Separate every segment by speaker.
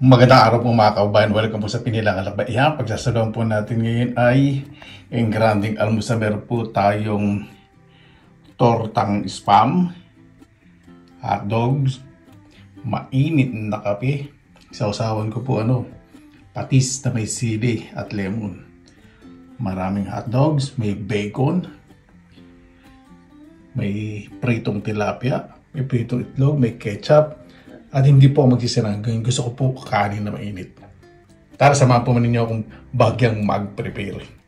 Speaker 1: Magandang araw po mga kaubayan. Welcome po sa Pinilang Alakbaihan. Pagsasaluhan po natin ngayon ay ang granding almusal. Meron po tayong tortang spam, hot dogs, mainit na kape. Sausawan ko po patis na may sili at lemon. Maraming hot dogs, may bacon, may pritong tilapia, may pritong itlog, may ketchup. At hindi po ako magsisirang. Gusto ko po kakanin na mainit. Tara, samahan po ninyo akong bagyang mag-prepare.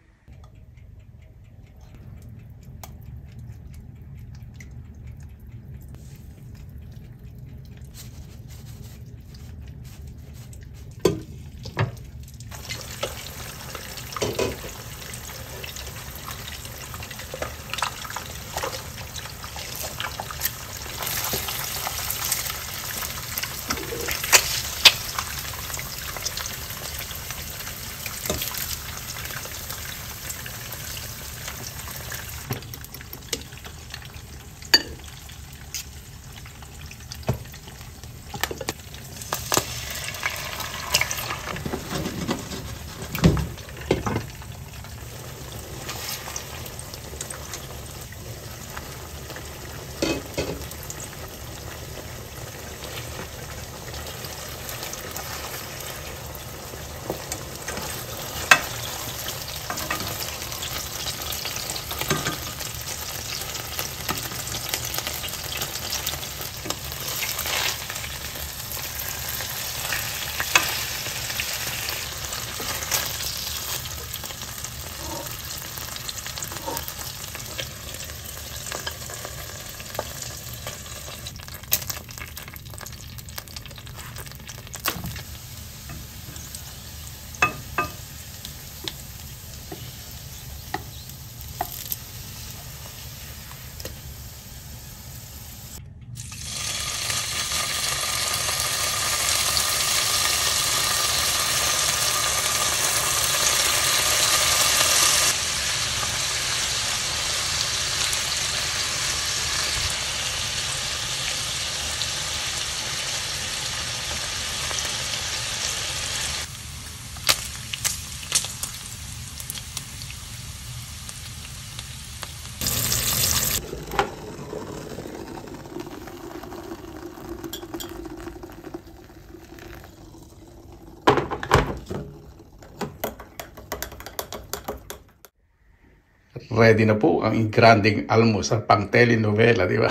Speaker 1: Ready na po ang granding almusal pang telenovela, di ba?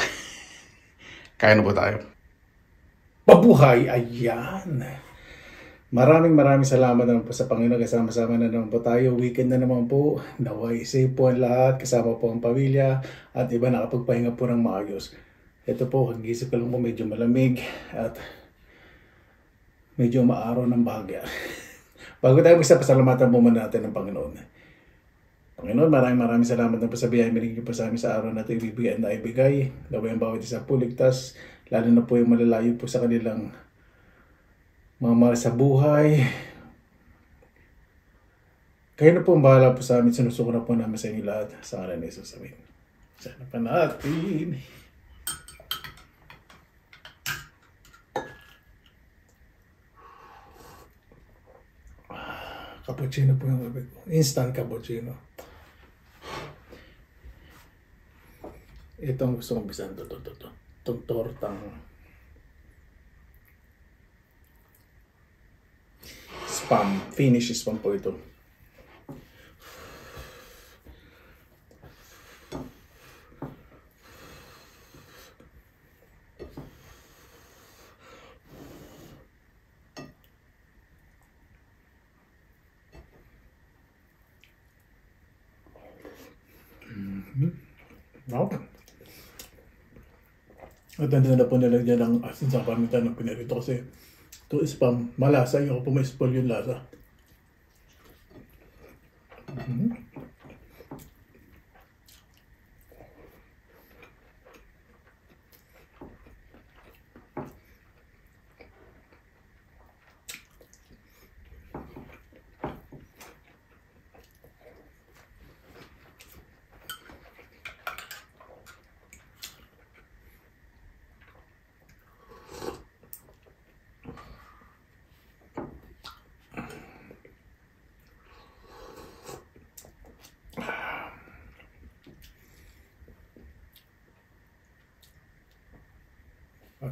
Speaker 1: Kaya na po tayo. Mabuhay! Ayan! Maraming salamat naman po sa Panginoon. Kasama-sama na naman po tayo. Weekend na naman po. Naway safe po ang lahat. Kasama po ang pamilya. At iba nakapagpahinga po ng maayos. Ito po, kagisip ko lang po medyo malamig. At medyo maaraw ng bahagya. Bago tayo magsapasalamatan po muna natin ng Panginoon. Panginoon, maraming salamat na po sa biyaya binigay po sa amin sa araw na ito ibibigay na ibigay. Gawin ang bawat isa po ligtas, lalo na po yung malalayo po sa kanilang mga mahal sa buhay. Kayo na po ang bahala po sa amin, sinusuko na po namin sa inyo lahat sa ngalan ni Jesus. Amen. Sana pa natin. Cappuccino po yung gabi ko. Instant cappuccino. Ito ang gusto kong bisan. Itong tortang spam. Finish spam po ito. Wow. At na po nilagyan ng asin sa paminta ng pinarito kasi ito spam. Malasa. Yung po may spoil yung lasa.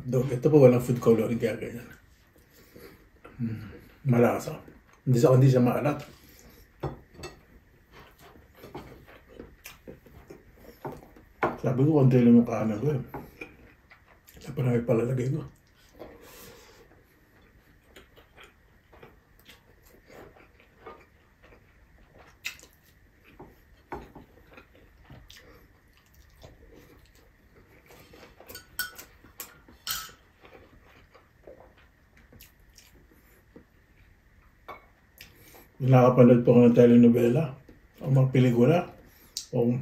Speaker 1: hotdog. Ito po walang food coloring kaya ganyan. Malasa. Hindi siya maalat. Sabi ko, konti lang yung kanan ko eh. Kaya pa namin palalagay ko. Nakapanood po ako ng telenovela o mga pelikula o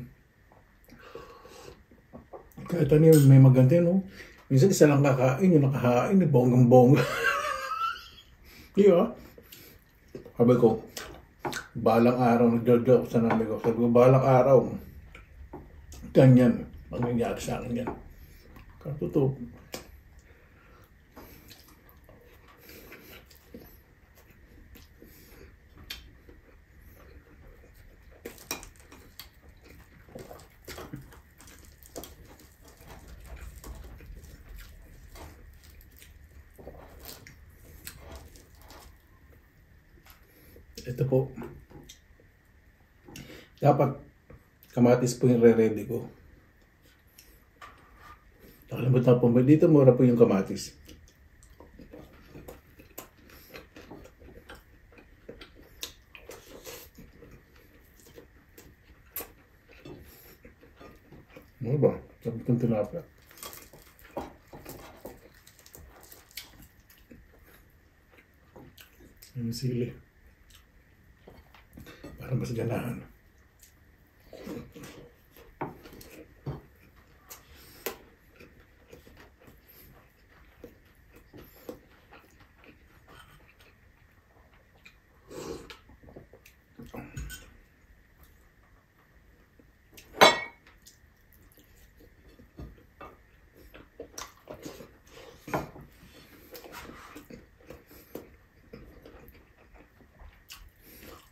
Speaker 1: kahit ano yun, may maganda no. Minsan isa lang kakain, yung nakahain, bonggang-bongga. Di ba? Sabi ko, balang araw, nagjojoke sa namin ko. Sabi ko, balang araw, ganyan, mangyayari sa akin yan. Katuto. Ito po. Dapat kamatis po yung re-ready ko. Nakalimutan po. Dito mura po yung kamatis. Ano ba? Sabi kong tinapay. Yung sili. Para mas ganahan.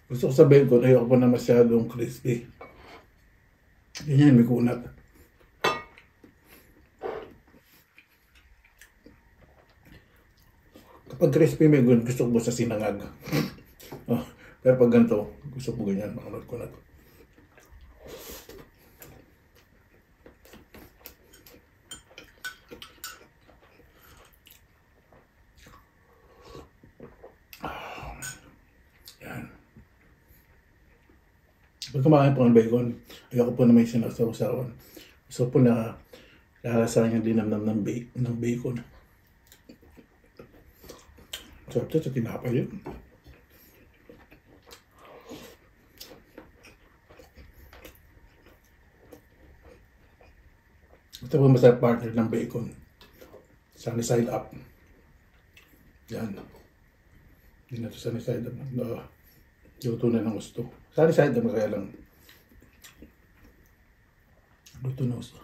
Speaker 1: Gusto ko sabihin ko, ayoko pa na masyadong crispy. Ganyan, may kunat. Kapag crispy, may gusto ko sa sinangag. Oh, pero pag ganito, gusto ko ganyan, makunat-kunat. Pag kumakain po ng bacon, ayoko po na may sinasaw-sawan. Gusto po na lalasahan yung dinamnam ng bacon. Sarap ito sa tinapay yun. Ito po masarap partner ng bacon. Sunny side up. Yan. Hindi na ito sunny side up. Luto na ng gusto. Sunny side up kaya lang. Luto na gusto.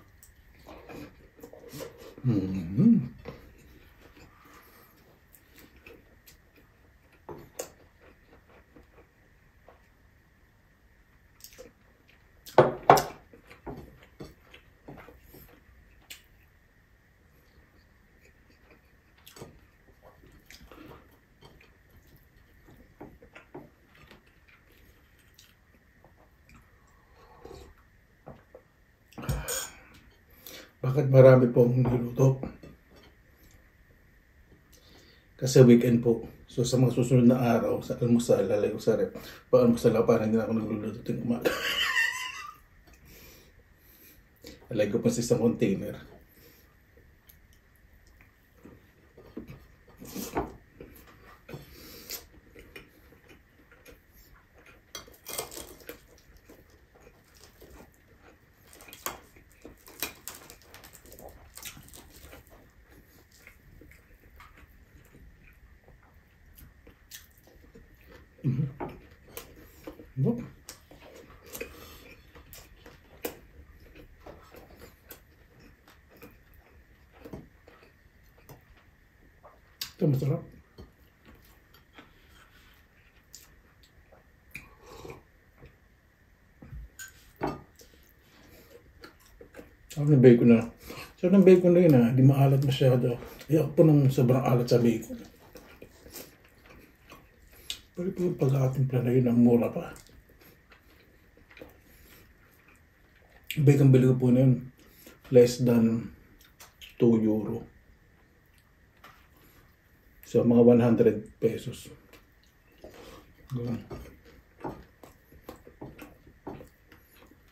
Speaker 1: Bakit marami pong niluto? Kasi weekend po. So sa mga susunod na araw, sa almusal, lalagay ko sa rep. Pa-almusal ako para hindi na ako nagluluto ting umaga. Lalagay ko pa sa isang container. Nope. Ito masarap. Ang bacon na So, ng bacon na yun di maalat masyado. Ayaw po ng sobrang alat sa bacon. Pero po yung pag-atimpla na yun, ang mura pa. Bacon bili ko po na yun, less than 2 euro. So, mga 100 pesos.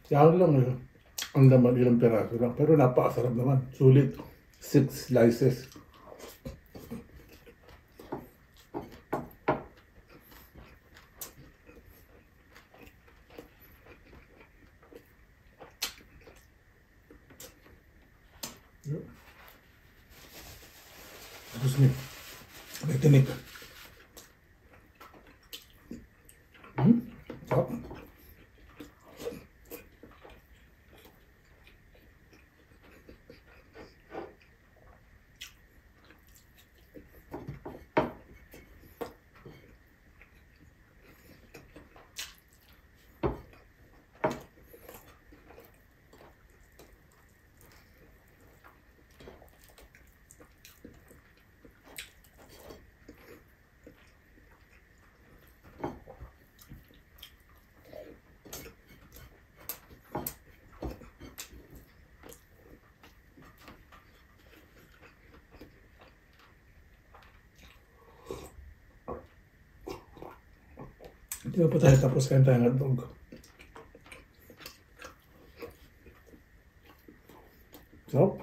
Speaker 1: Yan lang ang laman, ilang peraso lang. Pero napakasarap naman. Sulit. 6 slices. Tapos may tinik. Sarap. Hindi pa tayo tapos kain tayo ng hotdog. So,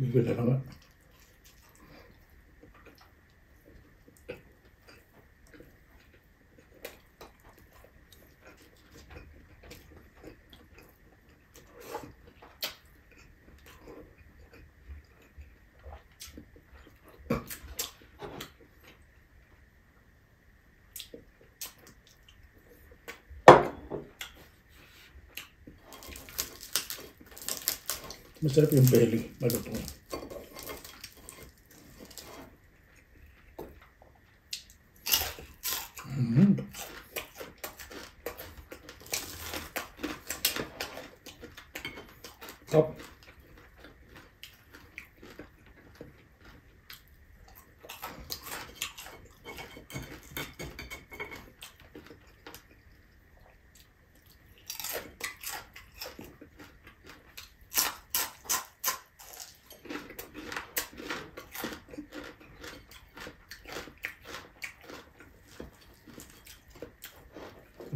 Speaker 1: bigyan na lang nga. Masarap yung belly, malutong. Top.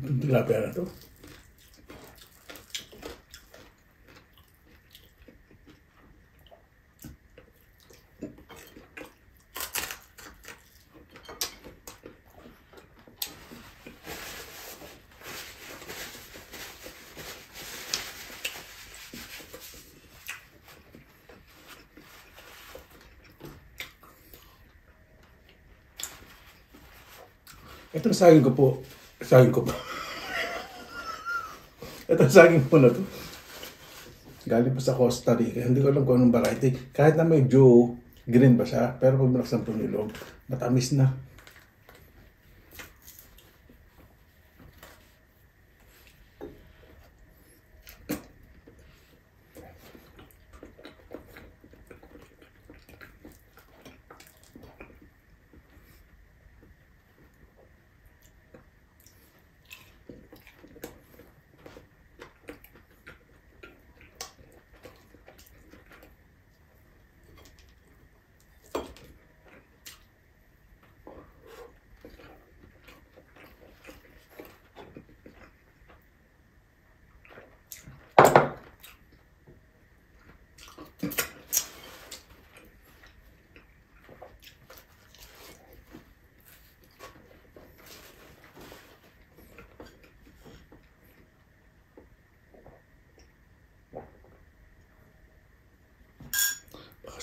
Speaker 1: Itong tilapia na to. Itong saging ko po. Itong saging po na to. Galing pa sa Costa Rica. Hindi ko alam kung anong variety. Kahit na medyo green pa siya. Pero pag binaksan po yung loob, matamis na.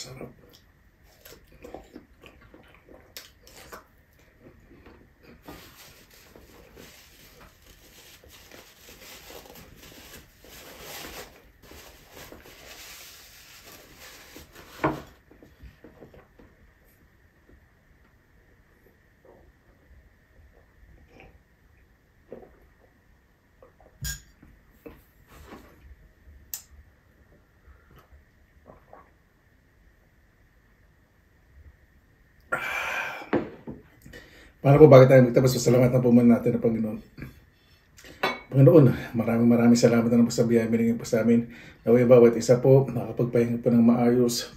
Speaker 1: Sarap. Paano po, bakit tayo magtapos? Salamat na po muna natin ng Panginoon. Panginoon, maraming salamat na po sa biyaya binigay po sa amin. Naway bawat isa po, nakapagpahinga po ng maayos,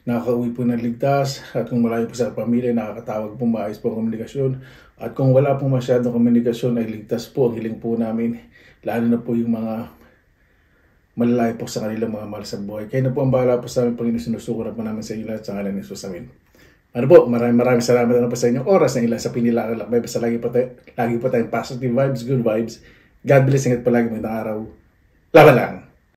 Speaker 1: nakakauwi po ng ligtas, at kung malayo po sa pamilya, nakakatawag po maayos po ang komunikasyon. At kung wala po masyadong komunikasyon, ay ligtas po ang hiling po namin, lalo na po yung mga malalayo po sa kanilang mga mahal sa buhay. Kaya na po ang bahala po sa amin, Panginoon, sinusuko na po namin sa inyo lahat sa ngalan ni Jesus, amin. Ano po, maraming salamat na po sa inyong oras na ilan sa pinilangan lakbay. Basta lagi po tayong positive vibes, good vibes. God bless, ingat palagi, magandang araw. Laban lang!